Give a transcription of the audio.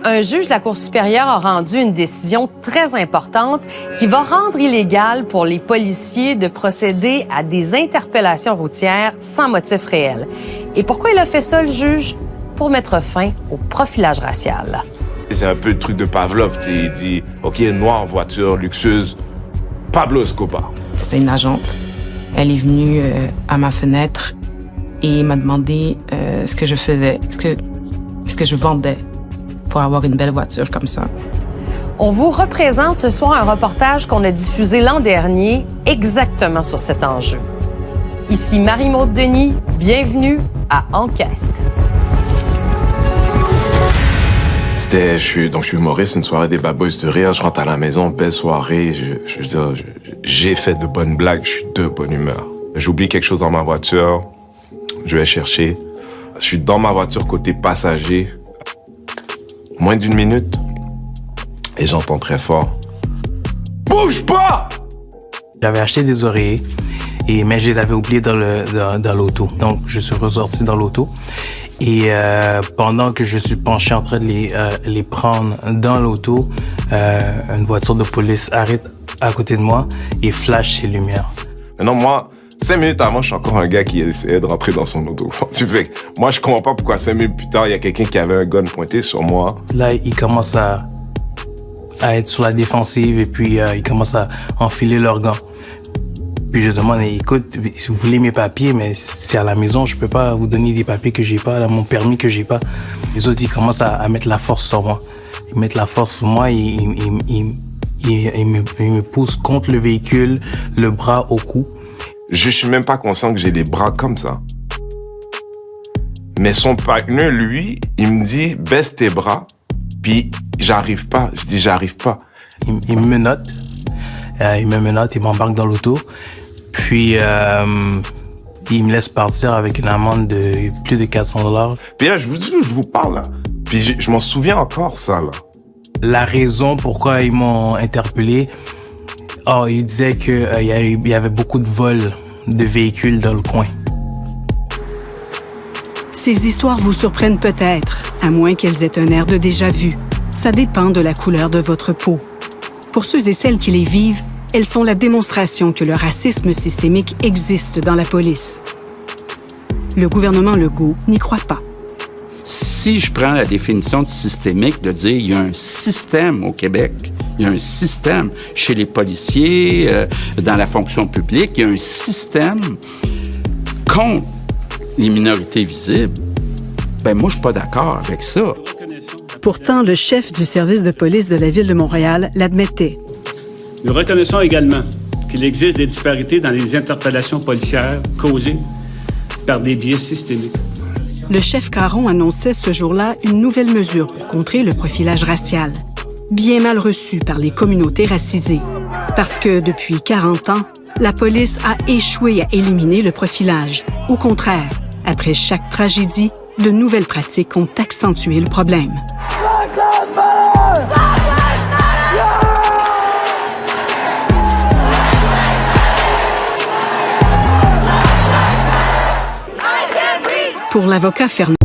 Un juge de la Cour supérieure a rendu une décision très importante qui va rendre illégal pour les policiers de procéder à des interpellations routières sans motif réel. Et pourquoi il a fait ça, le juge? Pour mettre fin au profilage racial. C'est un peu le truc de Pavlov, il dit « OK, noir, voiture, luxueuse, Pablo Escobar ». C'était une agente. Elle est venue à ma fenêtre et m'a demandé ce que je faisais, ce que je vendais pour avoir une belle voiture comme ça. On vous représente ce soir un reportage qu'on a diffusé l'an dernier exactement sur cet enjeu. Ici Marie-Maude Denis, bienvenue à Enquête. Je suis humoriste, une soirée des Babos de rire, je rentre à la maison, belle soirée, je veux dire, j'ai fait de bonnes blagues, je suis de bonne humeur. J'oublie quelque chose dans ma voiture, je vais chercher. Je suis dans ma voiture côté passager, moins d'1 minute, et j'entends très fort « Bouge pas !» J'avais acheté des oreillers, mais je les avais oubliés dans l'auto. Donc, je suis ressorti dans l'auto. Et pendant que je suis penché en train de les prendre dans l'auto, une voiture de police arrête à côté de moi et flash ses lumières. Maintenant, moi, 5 minutes avant, je suis encore un gars qui essayait de rentrer dans son auto. Moi, je comprends pas pourquoi 5 minutes plus tard, il y a quelqu'un qui avait un gun pointé sur moi. Là, il commence à être sur la défensive et puis il commence à enfiler leurs gants. Puis je demande, écoute, si vous voulez mes papiers, mais c'est à la maison, je peux pas vous donner des papiers que j'ai pas, mon permis que j'ai pas. Les autres, ils commencent à mettre la force sur moi. Ils mettent la force sur moi, ils me poussent contre le véhicule, le bras au cou. Je suis même pas conscient que j'ai les bras comme ça. Mais son partenaire, lui, il me dit, baisse tes bras, puis j'arrive pas. Je dis, j'arrive pas. Il me menotte. Il me menotte, il m'embarque dans l'auto. Puis, il me laisse partir avec une amende de plus de 400 $. Puis là, je vous parle, là. Puis je m'en souviens encore, ça, là. La raison pourquoi ils m'ont interpellé, ils disaient qu'il y avait beaucoup de vols de véhicules dans le coin. Ces histoires vous surprennent peut-être, à moins qu'elles aient un air de déjà-vu. Ça dépend de la couleur de votre peau. Pour ceux et celles qui les vivent, elles sont la démonstration que le racisme systémique existe dans la police. Le gouvernement Legault n'y croit pas. Si je prends la définition de systémique, de dire il y a un système au Québec, il y a un système chez les policiers, dans la fonction publique, il y a un système contre les minorités visibles, ben moi, je suis pas d'accord avec ça. Pourtant, le chef du service de police de la Ville de Montréal l'admettait. Nous reconnaissons également qu'il existe des disparités dans les interpellations policières causées par des biais systémiques. Le chef Caron annonçait ce jour-là une nouvelle mesure pour contrer le profilage racial, bien mal reçu par les communautés racisées. Parce que depuis 40 ans, la police a échoué à éliminer le profilage. Au contraire, après chaque tragédie, de nouvelles pratiques ont accentué le problème. Pour l'avocat Fernand